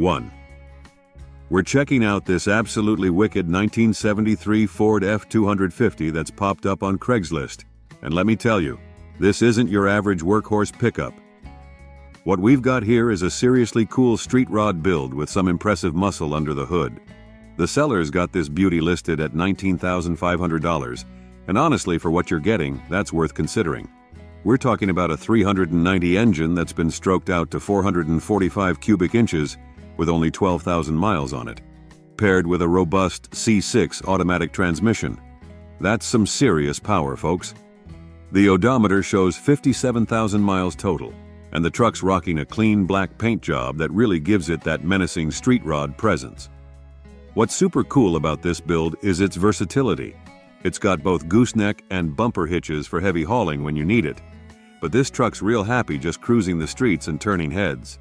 1. We're checking out this absolutely wicked 1973 Ford F-250 that's popped up on Craigslist. And let me tell you, this isn't your average workhorse pickup. What we've got here is a seriously cool street rod build with some impressive muscle under the hood. The seller's got this beauty listed at $19,500, and honestly, for what you're getting, that's worth considering. We're talking about a 390 engine that's been stroked out to 445 cubic inches with only 12,000 miles on it, paired with a robust C6 automatic transmission. That's some serious power, folks. The odometer shows 57,000 miles total, and the truck's rocking a clean black paint job that really gives it that menacing street rod presence. What's super cool about this build is its versatility. It's got both gooseneck and bumper hitches for heavy hauling when you need it, but this truck's real happy just cruising the streets and turning heads.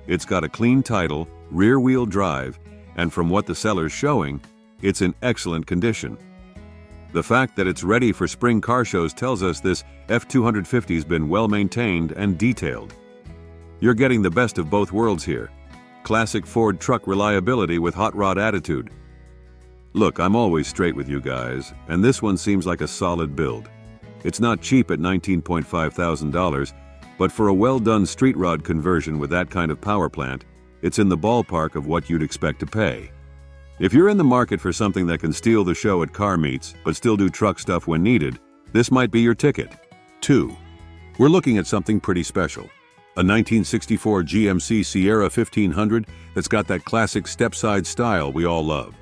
It's got a clean title, rear-wheel drive, and from what the seller's showing, it's in excellent condition. The fact that it's ready for spring car shows tells us this F-250's been well maintained and detailed. You're getting the best of both worlds here. Classic Ford truck reliability with hot rod attitude. Look, I'm always straight with you guys, and this one seems like a solid build. It's not cheap at $19.5 thousand, but for a well-done street rod conversion with that kind of power plant, it's in the ballpark of what you'd expect to pay. If you're in the market for something that can steal the show at car meets but still do truck stuff when needed, this might be your ticket. 2. We're looking at something pretty special. A 1964 GMC Sierra 1500 that's got that classic step-side style we all love.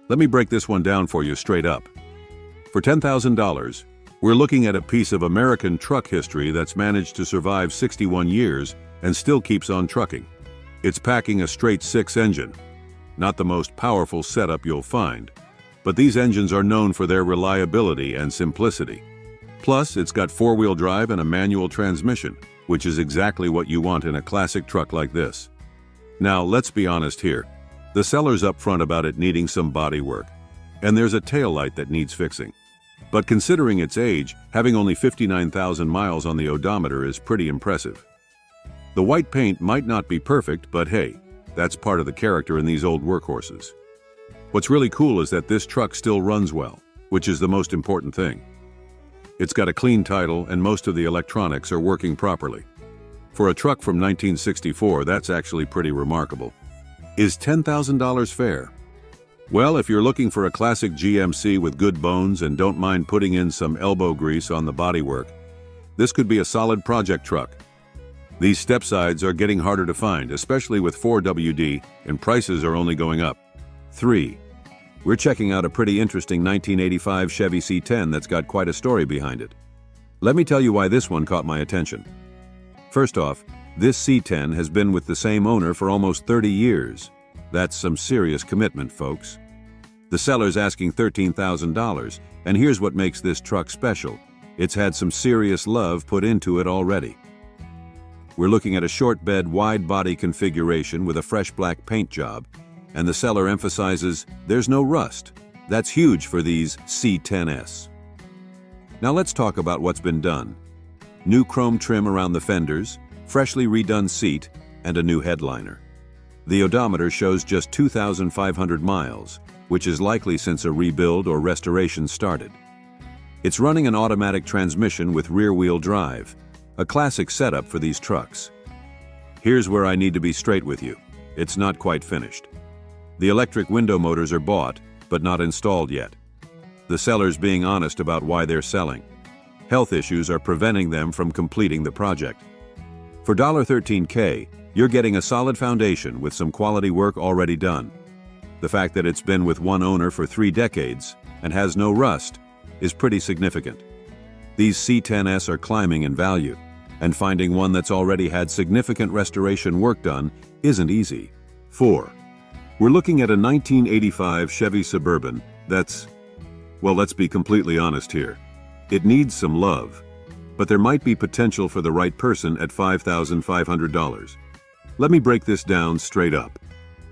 Let me break this one down for you straight up. For $10,000, we're looking at a piece of American truck history that's managed to survive 61 years and still keeps on trucking. It's packing a straight 6 engine. Not the most powerful setup you'll find, but these engines are known for their reliability and simplicity. Plus, it's got 4-wheel drive and a manual transmission, which is exactly what you want in a classic truck like this. Now, let's be honest here. The seller's upfront about it needing some body work, and there's a taillight that needs fixing. But considering its age, having only 59,000 miles on the odometer is pretty impressive. The white paint might not be perfect, but hey, that's part of the character in these old workhorses. What's really cool is that this truck still runs well, which is the most important thing. It's got a clean title and most of the electronics are working properly. For a truck from 1964, that's actually pretty remarkable. Is $10,000 fair? Well, if you're looking for a classic GMC with good bones and don't mind putting in some elbow grease on the bodywork, this could be a solid project truck. These step sides are getting harder to find, especially with 4WD, and prices are only going up. 3. We're checking out a pretty interesting 1985 Chevy C10 that's got quite a story behind it. Let me tell you why this one caught my attention. First off, this C10 has been with the same owner for almost 30 years. That's some serious commitment, folks. The seller's asking $13,000, and here's what makes this truck special. It's had some serious love put into it already. We're looking at a short bed, wide body configuration with a fresh black paint job, and the seller emphasizes there's no rust. That's huge for these C10s. Now let's talk about what's been done. New chrome trim around the fenders, freshly redone seat, and a new headliner. The odometer shows just 2,500 miles, which is likely since a rebuild or restoration started. It's running an automatic transmission with rear-wheel drive, a classic setup for these trucks. Here's where I need to be straight with you. It's not quite finished. The electric window motors are bought, but not installed yet. The seller's being honest about why they're selling. Health issues are preventing them from completing the project. For $13K, you're getting a solid foundation with some quality work already done. The fact that it's been with one owner for 3 decades and has no rust is pretty significant. These C10s are climbing in value, and finding one that's already had significant restoration work done isn't easy. 4. We're looking at a 1985 Chevy Suburban that's, well, let's be completely honest here. It needs some love, but there might be potential for the right person at $5,500. Let me break this down straight up.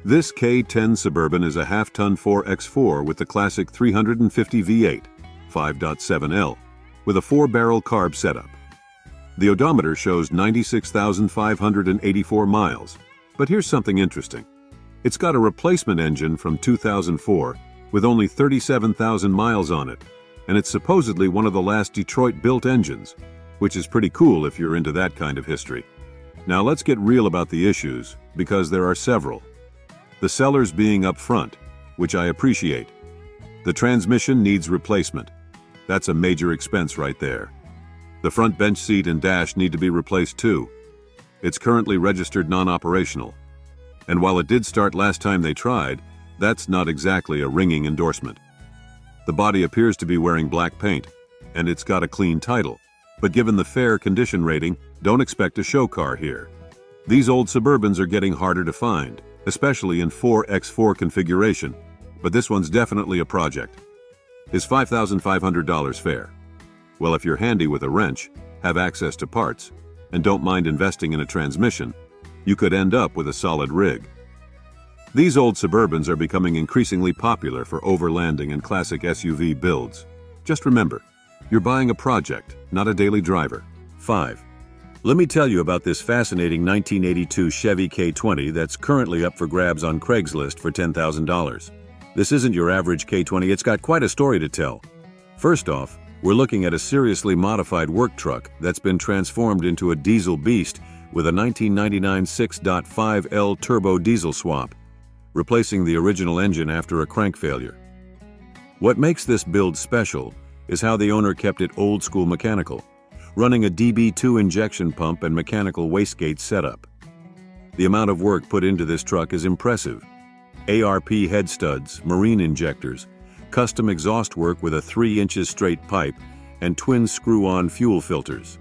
This K10 Suburban is a half-ton 4x4 with the classic 350 V8, 5.7L, with a 4-barrel carb setup. The odometer shows 96,584 miles, But here's something interesting. It's got a replacement engine from 2004 with only 37,000 miles on it, and it's supposedly one of the last Detroit-built engines, which is pretty cool if you're into that kind of history. Now let's get real about the issues, because there are several. The sellers being up front, which I appreciate. The transmission needs replacement. That's a major expense right there. The front bench seat and dash need to be replaced too. It's currently registered non-operational. And while it did start last time they tried, that's not exactly a ringing endorsement. The body appears to be wearing black paint, and it's got a clean title. But given the fair condition rating, don't expect a show car here. These old Suburbans are getting harder to find, especially in 4x4 configuration, but this one's definitely a project. Is $5,500 fair? Well, if you're handy with a wrench, have access to parts, and don't mind investing in a transmission, you could end up with a solid rig. These old Suburbans are becoming increasingly popular for overlanding and classic SUV builds. Just remember, you're buying a project, not a daily driver. 5. Let me tell you about this fascinating 1982 Chevy K20 that's currently up for grabs on Craigslist for $10,000. This isn't your average K20, it's got quite a story to tell. First off, we're looking at a seriously modified work truck that's been transformed into a diesel beast with a 1999 6.5L turbo diesel swap, replacing the original engine after a crank failure. What makes this build special is how the owner kept it old-school mechanical, running a DB2 injection pump and mechanical wastegate setup. The amount of work put into this truck is impressive. ARP head studs, marine injectors, custom exhaust work with a 3 inches straight pipe, and twin screw-on fuel filters.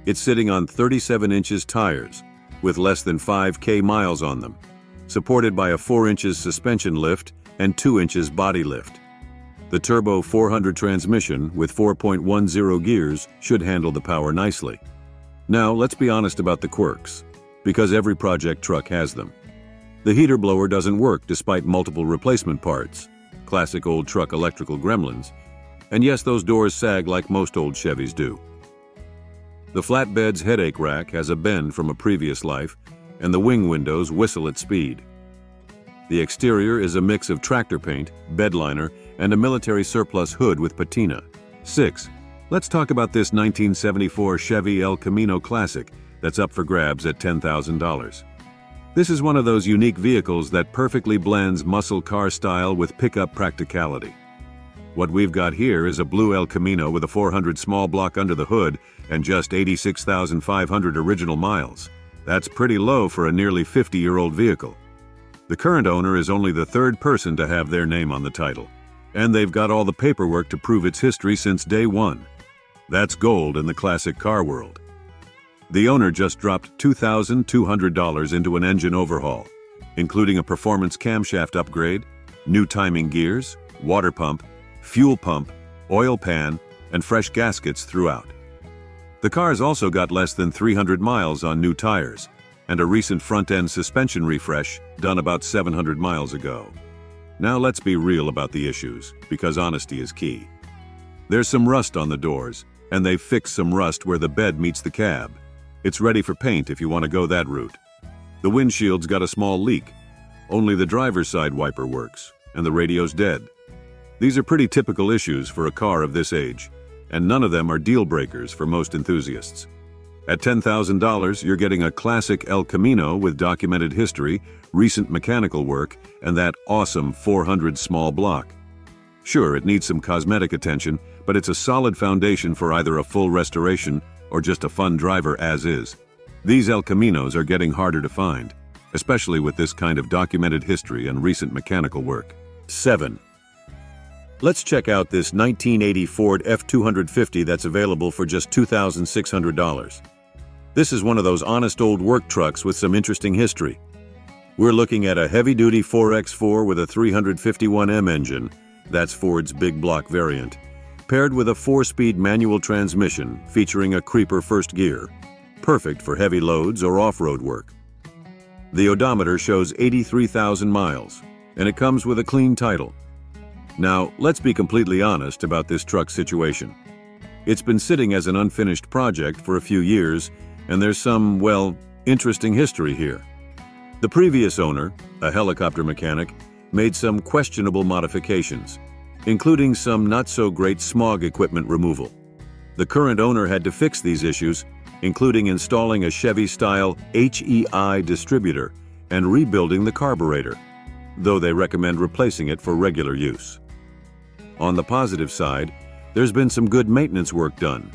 It's sitting on 37 inches tires, with less than 5K miles on them, supported by a 4 inches suspension lift and 2 inches body lift. The Turbo 400 transmission with 4.10 gears should handle the power nicely. Now, let's be honest about the quirks, because every project truck has them. The heater blower doesn't work despite multiple replacement parts, classic old truck electrical gremlins, and yes, those doors sag like most old Chevys do. The flatbed's headache rack has a bend from a previous life, and the wing windows whistle at speed. The exterior is a mix of tractor paint, bed liner, and a military surplus hood with patina. 6. Let's talk about this 1974 Chevy El Camino Classic that's up for grabs at $10,000. This is one of those unique vehicles that perfectly blends muscle car style with pickup practicality. What we've got here is a blue El Camino with a 400 small block under the hood and just 86,500 original miles. That's pretty low for a nearly 50-year-old vehicle. The current owner is only the third person to have their name on the title, and they've got all the paperwork to prove its history since day one. That's gold in the classic car world. The owner just dropped $2,200 into an engine overhaul, including a performance camshaft upgrade, new timing gears, water pump, fuel pump, oil pan, and fresh gaskets throughout. The car's also got less than 300 miles on new tires, and a recent front-end suspension refresh done about 700 miles ago. Now let's be real about the issues, because honesty is key. There's some rust on the doors, and they've fixed some rust where the bed meets the cab. It's ready for paint if you want to go that route. The windshield's got a small leak. Only the driver's side wiper works, and the radio's dead. These are pretty typical issues for a car of this age, and none of them are deal breakers for most enthusiasts. At $10,000, you're getting a classic El Camino with documented history, recent mechanical work, and that awesome 400 small block. Sure, it needs some cosmetic attention, but it's a solid foundation for either a full restoration or just a fun driver as is. These El Caminos are getting harder to find, especially with this kind of documented history and recent mechanical work. 7. Let's check out this 1980 Ford F250 that's available for just $2,600. This is one of those honest old work trucks with some interesting history. We're looking at a heavy-duty 4x4 with a 351M engine, that's Ford's big block variant, paired with a 4-speed manual transmission featuring a creeper first gear, perfect for heavy loads or off-road work. The odometer shows 83,000 miles, and it comes with a clean title. Now, let's be completely honest about this truck situation. It's been sitting as an unfinished project for a few years, and there's some, well, interesting history here. The previous owner, a helicopter mechanic, made some questionable modifications, including some not-so-great smog equipment removal. The current owner had to fix these issues, including installing a Chevy-style HEI distributor and rebuilding the carburetor, though they recommend replacing it for regular use. On the positive side, there's been some good maintenance work done.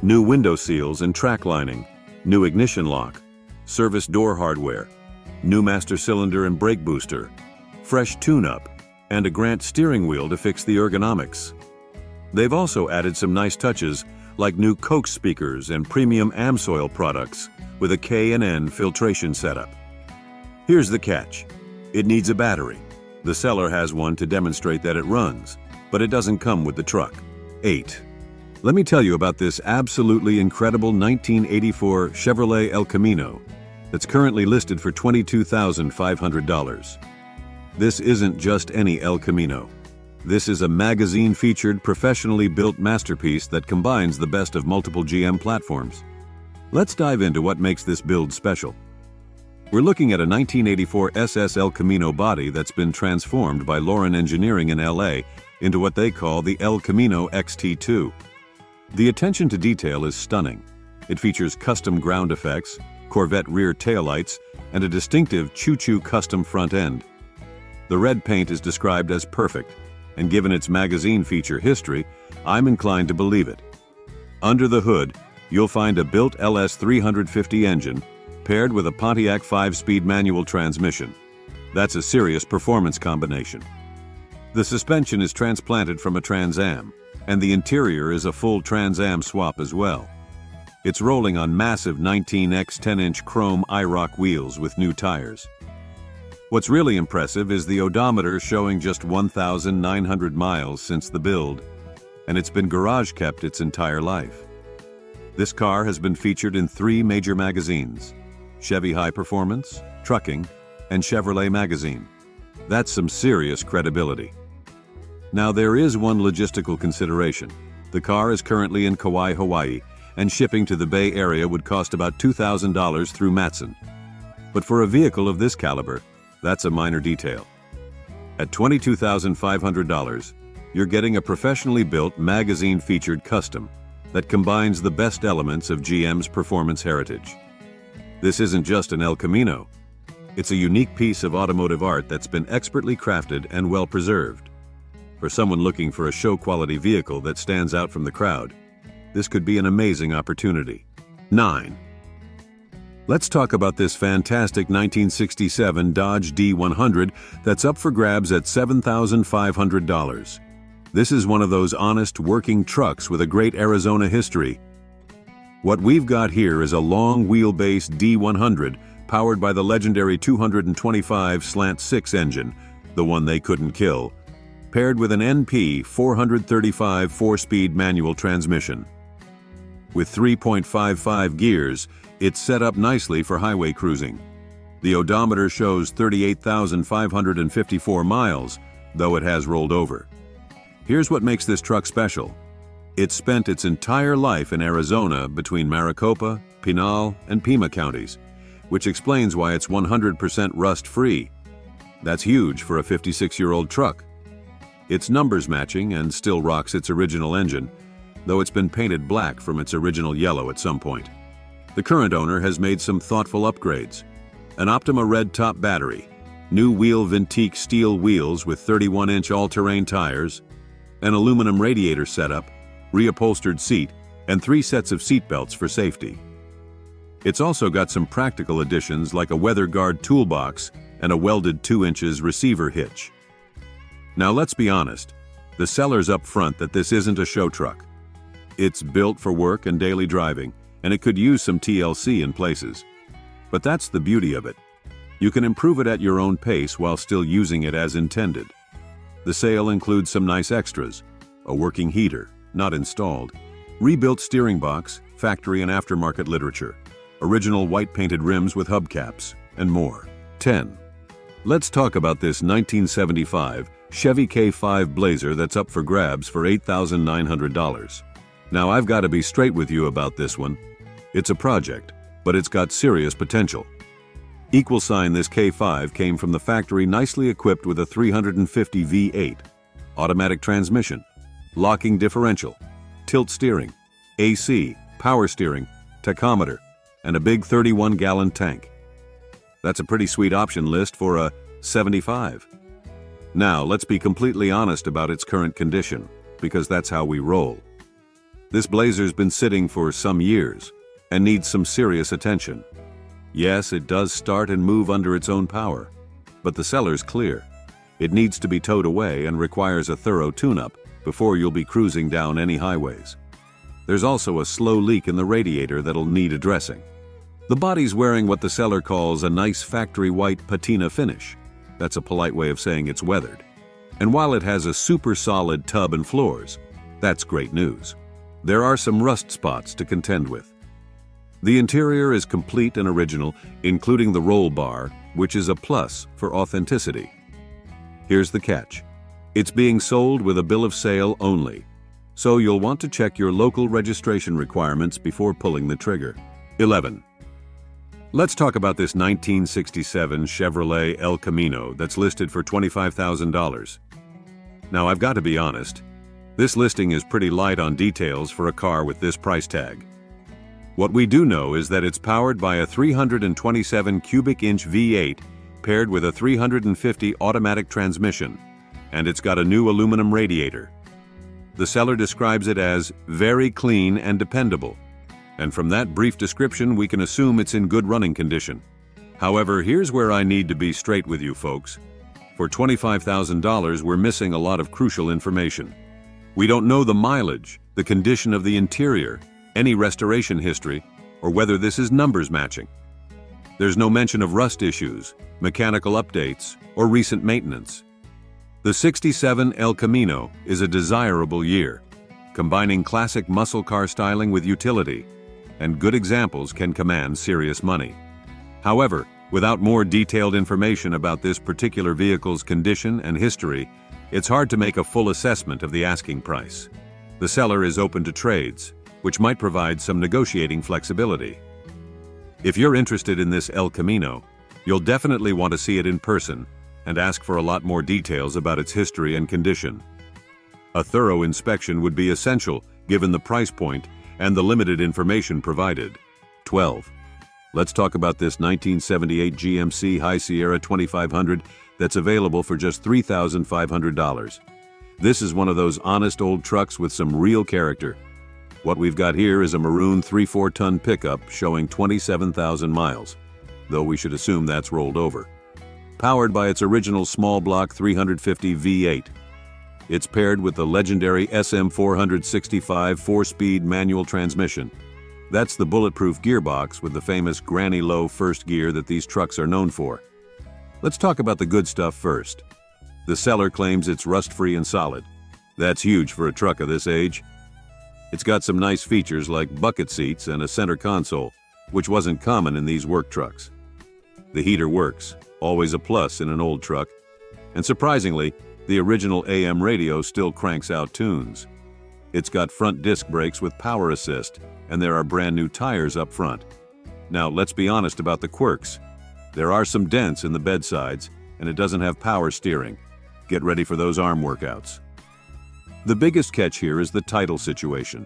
New window seals and track lining, new ignition lock, service door hardware, new master cylinder and brake booster, fresh tune-up, and a Grant steering wheel to fix the ergonomics. They've also added some nice touches like new Coke speakers and premium AMSOIL products with a K&N filtration setup. Here's the catch. It needs a battery. The seller has one to demonstrate that it runs, but it doesn't come with the truck. 8. Let me tell you about this absolutely incredible 1984 Chevrolet El Camino that's currently listed for $22,500. This isn't just any El Camino. This is a magazine-featured, professionally built masterpiece that combines the best of multiple GM platforms. Let's dive into what makes this build special. We're looking at a 1984 SS El Camino body that's been transformed by Lauren Engineering in LA into what they call the El Camino XT2. The attention to detail is stunning. It features custom ground effects, Corvette rear taillights, and a distinctive choo-choo custom front end. The red paint is described as perfect, and given its magazine feature history, I'm inclined to believe it. Under the hood, you'll find a built LS 350 engine paired with a Pontiac 5-speed manual transmission. That's a serious performance combination. The suspension is transplanted from a Trans Am, and the interior is a full Trans Am swap as well. It's rolling on massive 19x 10-inch chrome IROC wheels with new tires. What's really impressive is the odometer showing just 1,900 miles since the build, and it's been garage kept its entire life. This car has been featured in 3 major magazines: Chevy High Performance, Trucking, and Chevrolet Magazine. That's some serious credibility. Now there is one logistical consideration. The car is currently in Kauai, Hawaii, and shipping to the Bay Area would cost about $2,000 through Matson. But for a vehicle of this caliber, that's a minor detail. At $22,500, you're getting a professionally built, magazine-featured custom that combines the best elements of GM's performance heritage. This isn't just an El Camino. It's a unique piece of automotive art that's been expertly crafted and well preserved. For someone looking for a show-quality vehicle that stands out from the crowd, this could be an amazing opportunity. 9. Let's talk about this fantastic 1967 Dodge D100 that's up for grabs at $7,500. This is one of those honest, working trucks with a great Arizona history. What we've got here is a long-wheelbase D100 powered by the legendary 225/6 engine, the one they couldn't kill, paired with an NP 435 4-speed manual transmission. With 3.55 gears, it's set up nicely for highway cruising. The odometer shows 38,554 miles, though it has rolled over. Here's what makes this truck special. It spent its entire life in Arizona between Maricopa, Pinal, and Pima counties, which explains why it's 100% rust-free. That's huge for a 56-year-old truck. It's numbers matching and still rocks its original engine, though it's been painted black from its original yellow at some point. The current owner has made some thoughtful upgrades. An Optima red top battery, new wheel Ventique steel wheels with 31-inch all-terrain tires, an aluminum radiator setup, reupholstered seat, and 3 sets of seat belts for safety. It's also got some practical additions like a weather guard toolbox and a welded 2 inches receiver hitch. Now let's be honest, the seller's up front that this isn't a show truck. It's built for work and daily driving, and it could use some TLC in places. But that's the beauty of it. You can improve it at your own pace while still using it as intended. The sale includes some nice extras: a working heater, not installed, rebuilt steering box, factory and aftermarket literature, original white painted rims with hubcaps, and more. 10. Let's talk about this 1975 Chevy K5 Blazer that's up for grabs for $8,900. Now I've got to be straight with you about this one. It's a project, but it's got serious potential. Equal sign this K5 came from the factory nicely equipped with a 350 V8, automatic transmission, locking differential, tilt steering, AC, power steering, tachometer, and a big 31-gallon tank. That's a pretty sweet option list for a 75. Now, let's be completely honest about its current condition, because that's how we roll. This Blazer's been sitting for some years and needs some serious attention. Yes, it does start and move under its own power, but the seller's clear. It needs to be towed away and requires a thorough tune-up before you'll be cruising down any highways. There's also a slow leak in the radiator that'll need addressing. The body's wearing what the seller calls a nice factory white patina finish. That's a polite way of saying it's weathered. And while it has a super solid tub and floors, that's great news. There are some rust spots to contend with. The interior is complete and original, including the roll bar, which is a plus for authenticity. Here's the catch. It's being sold with a bill of sale only, so you'll want to check your local registration requirements before pulling the trigger. 11. Let's talk about this 1967 Chevrolet El Camino that's listed for $25,000. Now, I've got to be honest, this listing is pretty light on details for a car with this price tag. What we do know is that it's powered by a 327 cubic inch V8 paired with a 350 automatic transmission, and it's got a new aluminum radiator. The seller describes it as very clean and dependable, and from that brief description we can assume it's in good running condition. However, here's where I need to be straight with you folks. For $25,000 we're missing a lot of crucial information. We don't know the mileage, the condition of the interior, any restoration history, or whether this is numbers matching. There's no mention of rust issues, mechanical updates, or recent maintenance. The 67 El Camino is a desirable year, combining classic muscle car styling with utility, and good examples can command serious money. However, without more detailed information about this particular vehicle's condition and history, it's hard to make a full assessment of the asking price. The seller is open to trades, which might provide some negotiating flexibility. If you're interested in this El Camino, you'll definitely want to see it in person and ask for a lot more details about its history and condition. A thorough inspection would be essential given the price point and the limited information provided. 12. Let's talk about this 1978 GMC High Sierra 2500 that's available for just $3,500. This is one of those honest old trucks with some real character. What we've got here is a maroon 3/4-ton pickup showing 27,000 miles, though we should assume that's rolled over. Powered by its original small block 350 V8. It's paired with the legendary SM465 4-speed manual transmission. That's the bulletproof gearbox with the famous granny low first gear that these trucks are known for. Let's talk about the good stuff first. The seller claims it's rust-free and solid. That's huge for a truck of this age. It's got some nice features like bucket seats and a center console, which wasn't common in these work trucks. The heater works, always a plus in an old truck, and surprisingly, the original AM radio still cranks out tunes. It's got front disc brakes with power assist, and there are brand new tires up front. Now, let's be honest about the quirks. There are some dents in the bedsides, and it doesn't have power steering. Get ready for those arm workouts. The biggest catch here is the title situation.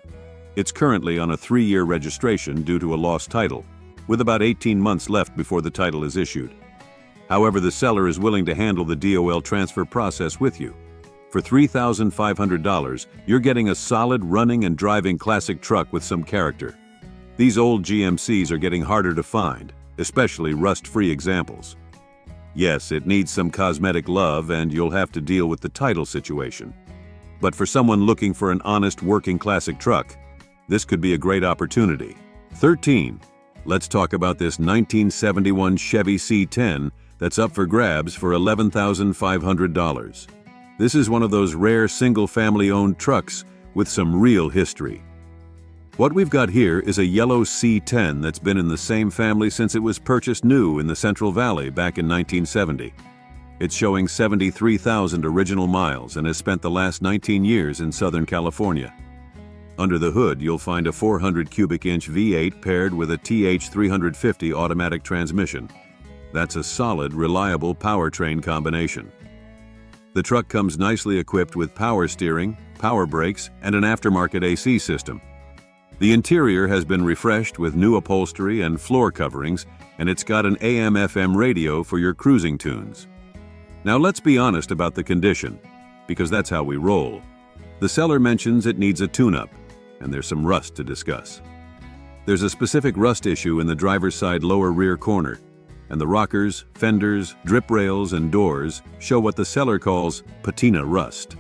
It's currently on a 3-year registration due to a lost title, with about 18 months left before the title is issued. However, the seller is willing to handle the DOL transfer process with you. For $3,500, you're getting a solid running and driving classic truck with some character. These old GMCs are getting harder to find, especially rust-free examples. Yes, it needs some cosmetic love and you'll have to deal with the title situation. But for someone looking for an honest working classic truck, this could be a great opportunity. 13. Let's talk about this 1971 Chevy C10 that's up for grabs for $11,500. This is one of those rare single-family owned trucks with some real history. What we've got here is a yellow C10 that's been in the same family since it was purchased new in the Central Valley back in 1970. It's showing 73,000 original miles and has spent the last 19 years in Southern California. Under the hood, you'll find a 400 cubic inch V8 paired with a TH350 automatic transmission. That's a solid, reliable powertrain combination. The truck comes nicely equipped with power steering, power brakes, and an aftermarket AC system. The interior has been refreshed with new upholstery and floor coverings, and it's got an AM/FM radio for your cruising tunes. Now let's be honest about the condition, because that's how we roll. The seller mentions it needs a tune-up, and there's some rust to discuss. There's a specific rust issue in the driver's side lower rear corner, and the rockers, fenders, drip rails, and doors show what the seller calls patina rust.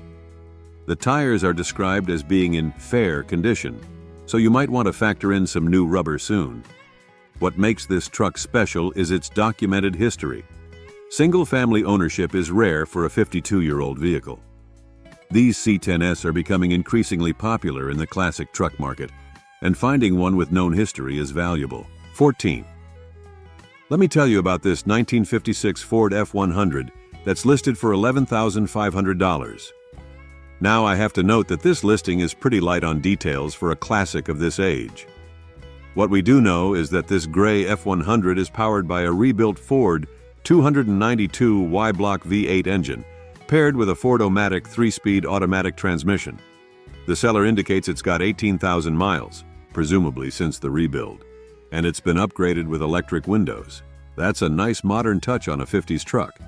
The tires are described as being in fair condition, so you might want to factor in some new rubber soon. What makes this truck special is its documented history. Single-family ownership is rare for a 52-year-old vehicle. These C10S are becoming increasingly popular in the classic truck market, and finding one with known history is valuable. 14. Let me tell you about this 1956 Ford F100 that's listed for $11,500. Now I have to note that this listing is pretty light on details for a classic of this age. What we do know is that this gray F100 is powered by a rebuilt Ford 292 Y-block V8 engine, paired with a Ford-O-Matic 3-speed automatic transmission. The seller indicates it's got 18,000 miles, presumably since the rebuild, and it's been upgraded with electric windows. That's a nice modern touch on a 50s truck.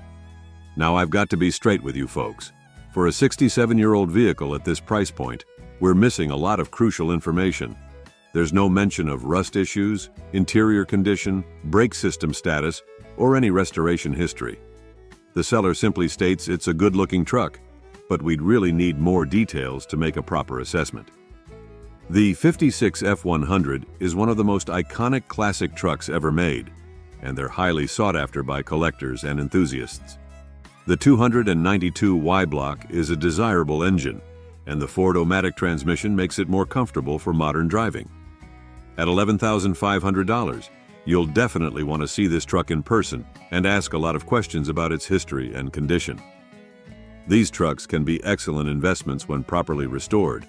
Now I've got to be straight with you folks. For a 67-year-old vehicle at this price point, we're missing a lot of crucial information. There's no mention of rust issues, interior condition, brake system status, or any restoration history. The seller simply states it's a good-looking truck, but we'd really need more details to make a proper assessment. The 56 F100 is one of the most iconic classic trucks ever made, and they're highly sought after by collectors and enthusiasts. The 292 Y-block is a desirable engine, and the Ford-O-Matic transmission makes it more comfortable for modern driving. At $11,500, you'll definitely want to see this truck in person and ask a lot of questions about its history and condition. These trucks can be excellent investments when properly restored,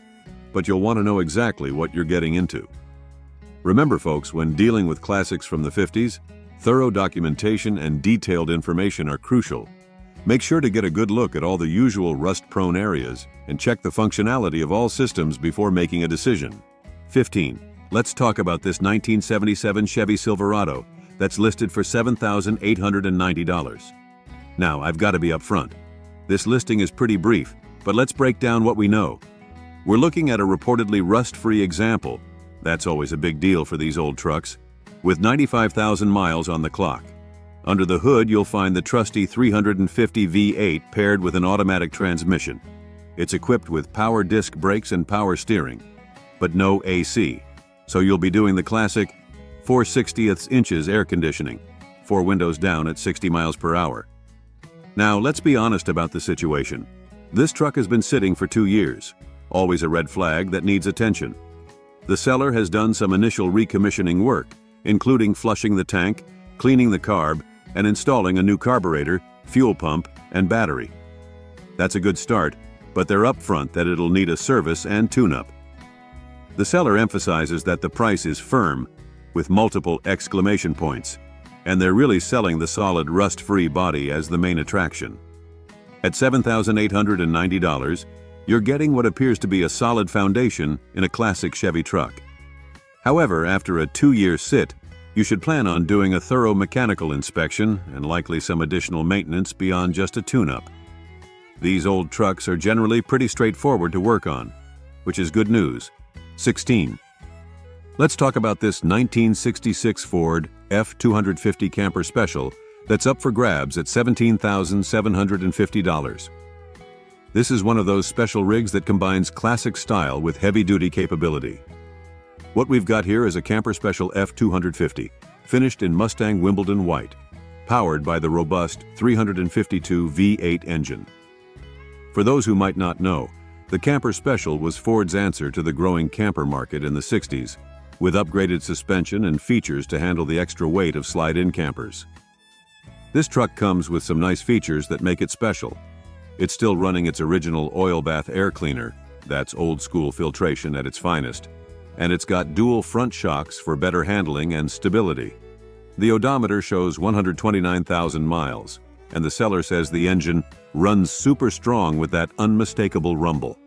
but you'll want to know exactly what you're getting into. Remember folks, when dealing with classics from the 50s, thorough documentation and detailed information are crucial. Make sure to get a good look at all the usual rust-prone areas and check the functionality of all systems before making a decision. 15. Let's talk about this 1977 Chevy Silverado that's listed for $7,890. Now, I've got to be upfront. This listing is pretty brief, but let's break down what we know. We're looking at a reportedly rust-free example. That's always a big deal for these old trucks, with 95,000 miles on the clock. Under the hood, you'll find the trusty 350 V8 paired with an automatic transmission. It's equipped with power disc brakes and power steering, but no AC, so you'll be doing the classic 4/60 inches air conditioning, 4 windows down at 60 miles per hour. Now, let's be honest about the situation. This truck has been sitting for 2 years, always a red flag that needs attention. The seller has done some initial recommissioning work, including flushing the tank, cleaning the carb, and installing a new carburetor, fuel pump, and battery. That's a good start, but they're upfront that it'll need a service and tune-up. The seller emphasizes that the price is firm, with multiple exclamation points, and they're really selling the solid rust-free body as the main attraction. At $7,890, you're getting what appears to be a solid foundation in a classic Chevy truck. However, after a 2-year sit, you should plan on doing a thorough mechanical inspection and likely some additional maintenance beyond just a tune-up. These old trucks are generally pretty straightforward to work on, which is good news. 16. Let's talk about this 1966 Ford F250 Camper Special that's up for grabs at $17,750. This is one of those special rigs that combines classic style with heavy-duty capability. What we've got here is a Camper Special F250, finished in Mustang Wimbledon white, powered by the robust 352 V8 engine. For those who might not know, the Camper Special was Ford's answer to the growing camper market in the 60s, with upgraded suspension and features to handle the extra weight of slide-in campers. This truck comes with some nice features that make it special. It's still running its original oil bath air cleaner, that's old-school filtration at its finest, and it's got dual front shocks for better handling and stability. The odometer shows 129,000 miles, and the seller says the engine runs super strong with that unmistakable rumble.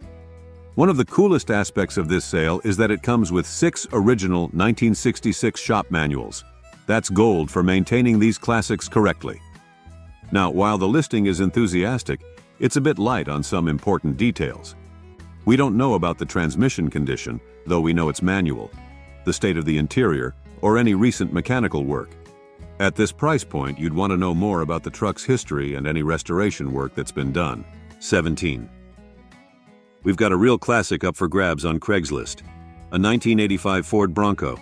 One of the coolest aspects of this sale is that it comes with 6 original 1966 shop manuals. That's gold for maintaining these classics correctly. Now, while the listing is enthusiastic, it's a bit light on some important details. We don't know about the transmission condition, though we know it's manual, the state of the interior, or any recent mechanical work. At this price point, you'd want to know more about the truck's history and any restoration work that's been done. 17. We've got a real classic up for grabs on Craigslist, a 1985 Ford Bronco.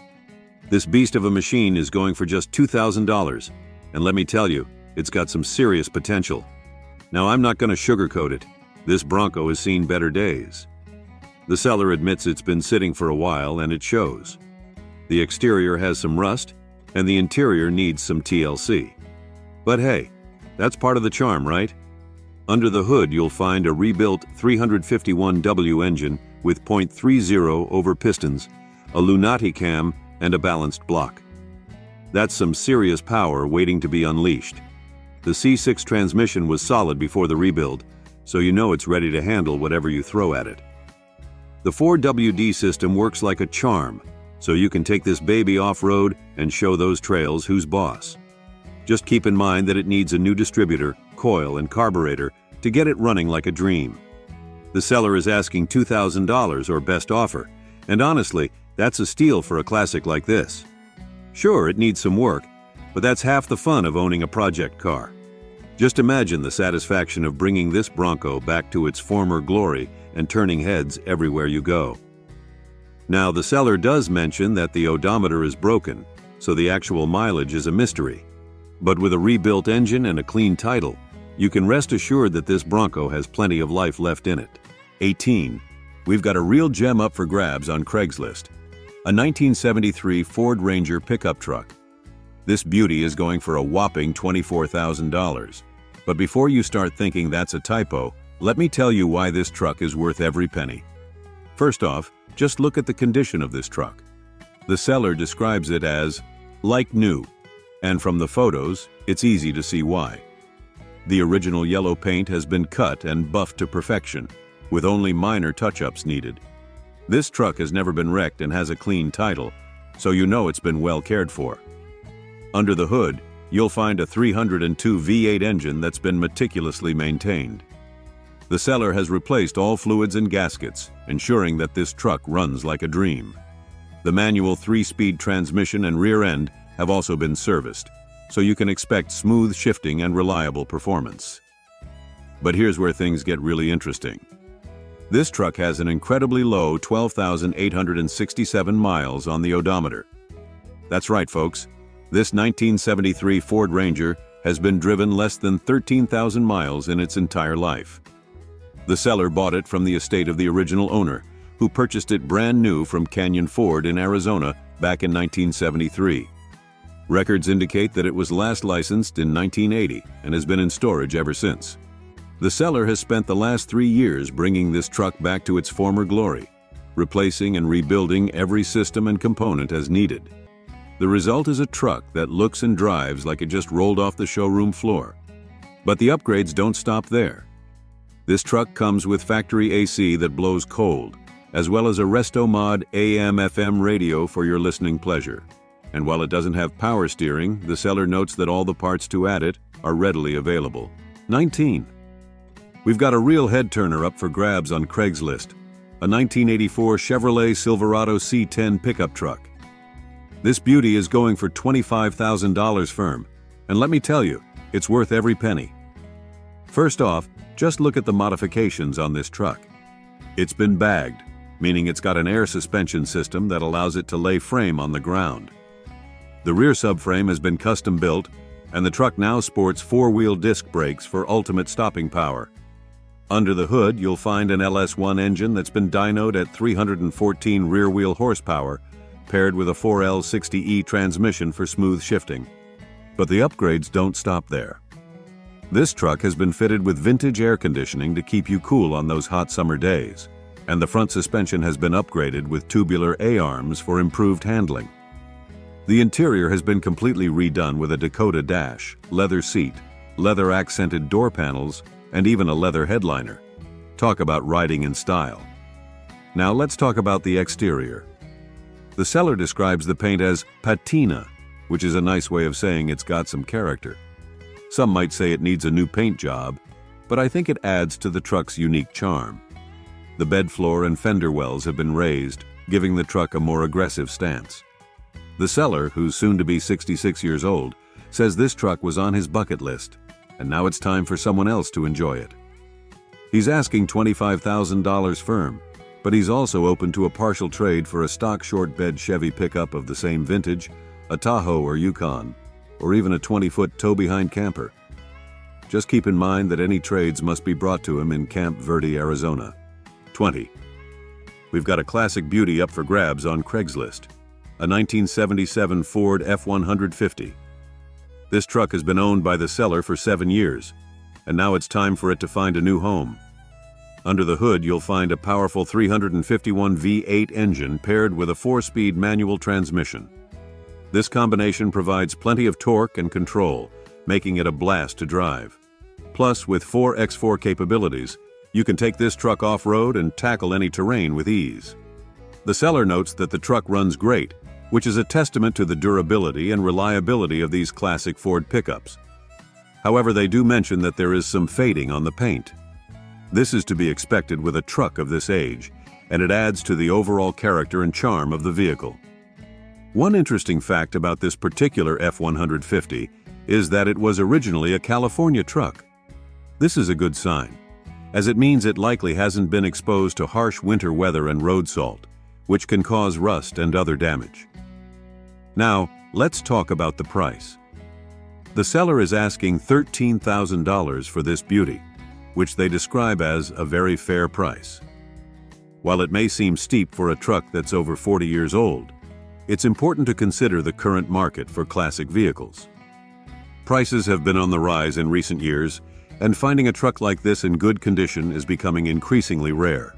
This beast of a machine is going for just $2,000, and let me tell you, it's got some serious potential. Now, I'm not going to sugarcoat it. This Bronco has seen better days. The seller admits it's been sitting for a while, and it shows. The exterior has some rust, and the interior needs some TLC. But hey, that's part of the charm, right? Under the hood, you'll find a rebuilt 351W engine with .30 over pistons, a Lunati cam, and a balanced block. That's some serious power waiting to be unleashed. The C6 transmission was solid before the rebuild, so you know it's ready to handle whatever you throw at it. The 4WD system works like a charm, so you can take this baby off-road and show those trails who's boss. Just keep in mind that it needs a new distributor, coil, and carburetor to get it running like a dream. The seller is asking $2,000 or best offer, and honestly, that's a steal for a classic like this. Sure, it needs some work, but that's half the fun of owning a project car. Just imagine the satisfaction of bringing this Bronco back to its former glory and turning heads everywhere you go. Now, the seller does mention that the odometer is broken, so the actual mileage is a mystery. But with a rebuilt engine and a clean title, you can rest assured that this Bronco has plenty of life left in it. 18. We've got a real gem up for grabs on Craigslist. A 1973 Ford Ranger pickup truck. This beauty is going for a whopping $24,000. But before you start thinking that's a typo, let me tell you why this truck is worth every penny. First off, just look at the condition of this truck. The seller describes it as like new, and from the photos, it's easy to see why. The original yellow paint has been cut and buffed to perfection, with only minor touch-ups needed. This truck has never been wrecked and has a clean title, so you know it's been well cared for. Under the hood, you'll find a 302 V8 engine that's been meticulously maintained. The seller has replaced all fluids and gaskets, ensuring that this truck runs like a dream. The manual 3-speed transmission and rear end have also been serviced, so you can expect smooth shifting and reliable performance. But here's where things get really interesting. This truck has an incredibly low 12,867 miles on the odometer. That's right, folks. This 1973 Ford Ranger has been driven less than 13,000 miles in its entire life. The seller bought it from the estate of the original owner, who purchased it brand new from Canyon Ford in Arizona back in 1973. Records indicate that it was last licensed in 1980 and has been in storage ever since. The seller has spent the last 3 years bringing this truck back to its former glory, replacing and rebuilding every system and component as needed. The result is a truck that looks and drives like it just rolled off the showroom floor. But the upgrades don't stop there. This truck comes with factory AC that blows cold, as well as a Restomod AM/FM radio for your listening pleasure. And while it doesn't have power steering, the seller notes that all the parts to add it are readily available. 19. We've got a real head-turner up for grabs on Craigslist, a 1984 Chevrolet Silverado C10 pickup truck. This beauty is going for $25,000 firm, and let me tell you, it's worth every penny. First off, just look at the modifications on this truck. It's been bagged, meaning it's got an air suspension system that allows it to lay frame on the ground. The rear subframe has been custom built, and the truck now sports 4-wheel disc brakes for ultimate stopping power. Under the hood, you'll find an LS1 engine that's been dynoed at 314 rear-wheel horsepower, paired with a 4L60E transmission for smooth shifting. But the upgrades don't stop there. This truck has been fitted with vintage air conditioning to keep you cool on those hot summer days, and the front suspension has been upgraded with tubular A-arms for improved handling. The interior has been completely redone with a Dakota dash, leather seat, leather accented door panels, and even a leather headliner. Talk about riding in style. Now let's talk about the exterior. The seller describes the paint as patina, which is a nice way of saying it's got some character. Some might say it needs a new paint job, but I think it adds to the truck's unique charm. The bed floor and fender wells have been raised, giving the truck a more aggressive stance. The seller, who's soon to be 66 years old, says this truck was on his bucket list, and now it's time for someone else to enjoy it. He's asking $25,000 firm, but he's also open to a partial trade for a stock short bed Chevy pickup of the same vintage, a Tahoe or Yukon, or even a 20-foot tow-behind camper. Just keep in mind that any trades must be brought to him in Camp Verde, Arizona. 20. We've got a classic beauty up for grabs on Craigslist, a 1977 Ford F-150. This truck has been owned by the seller for 7 years, and now it's time for it to find a new home. Under the hood, you'll find a powerful 351 V8 engine paired with a 4-speed manual transmission. This combination provides plenty of torque and control, making it a blast to drive. Plus, with 4x4 capabilities, you can take this truck off-road and tackle any terrain with ease. The seller notes that the truck runs great, which is a testament to the durability and reliability of these classic Ford pickups. However, they do mention that there is some fading on the paint. This is to be expected with a truck of this age, and it adds to the overall character and charm of the vehicle. One interesting fact about this particular F-150 is that it was originally a California truck. This is a good sign, as it means it likely hasn't been exposed to harsh winter weather and road salt, which can cause rust and other damage. Now, let's talk about the price. The seller is asking $13,000 for this beauty, which they describe as a very fair price. While it may seem steep for a truck that's over 40 years old, it's important to consider the current market for classic vehicles. Prices have been on the rise in recent years, and finding a truck like this in good condition is becoming increasingly rare.